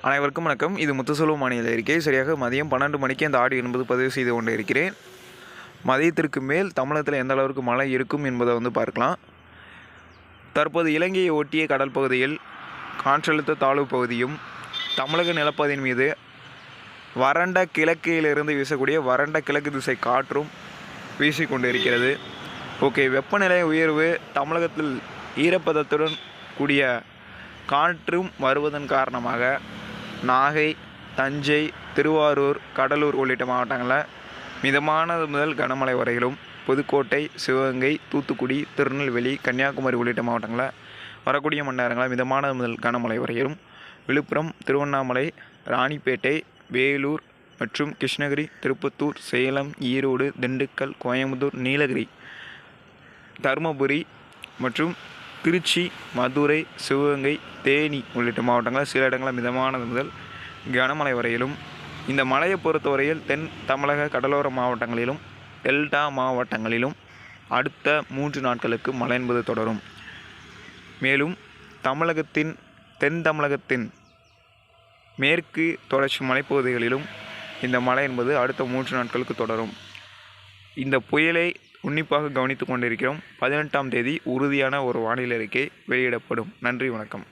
அனைவருக்கும் வணக்கம். இது முத்துசெல்வம் மாநில அறிக்கை. சரியாக மதியம் 12 மணிக்கு அந்த ஆடியோ என்பது பதிவு செய்து கொண்டு இருக்கிறேன். மதியத்திற்கு மேல் தமிழகத்தில் எந்த அளவிற்கு மழை இருக்கும் என்பதை பார்க்கலாம். தற்போது இலங்கையை ஒட்டிய கடல் பகுதியில் காற்றழுத்த தாழ்வு பகுதியும் தமிழக நிலப்பகுதியின் மீது வறண்ட கிழக்கிலிருந்து வீசக்கூடிய வறண்ட கிழக்கு திசை காற்றும் வீசிக்கொண்டு இருக்கிறது. ஓகே, வெப்பநிலை உயர்வு தமிழகத்தில் ஈரப்பதத்துடன் கூடிய காற்றும் வருவதன் காரணமாக நாகை, தஞ்சை, திருவாரூர், கடலூர் உள்ளிட்ட மாவட்டங்களில் மிதமானது முதல் கனமழை வரையிலும், புதுக்கோட்டை, சிவகங்கை, தூத்துக்குடி, திருநெல்வேலி, கன்னியாகுமரி உள்ளிட்ட மாவட்டங்களில் வரக்கூடிய மணி நேரங்களில் மிதமானது முதல் கனமழை வரையிலும், விழுப்புரம், திருவண்ணாமலை, ராணிப்பேட்டை, வேலூர் மற்றும் கிருஷ்ணகிரி, திருப்பத்தூர், சேலம், ஈரோடு, திண்டுக்கல், கோயம்புத்தூர், நீலகிரி, தருமபுரி மற்றும் திருச்சி, மதுரை, சிவகங்கை, தேனி உள்ளிட்ட மாவட்டங்களில் சில இடங்களில் மிதமானது முதல் கனமழை வரையிலும், இந்த மழையை பொறுத்தவரையில் தென் தமிழக கடலோர மாவட்டங்களிலும் டெல்டா மாவட்டங்களிலும் அடுத்த 3 நாட்களுக்கு மழை என்பது தொடரும். மேலும் தென் தமிழகத்தின் மேற்கு தொடர்ச்சி மலைப்பகுதிகளிலும் இந்த மழை என்பது அடுத்த 3 நாட்களுக்கு தொடரும். இந்த புயலை உன்னிப்பாக கவனித்து கொண்டிருக்கிறோம். 18ஆம் தேதி உறுதியான ஒரு வானிலை அறிக்கை வெளியிடப்படும். நன்றி, வணக்கம்.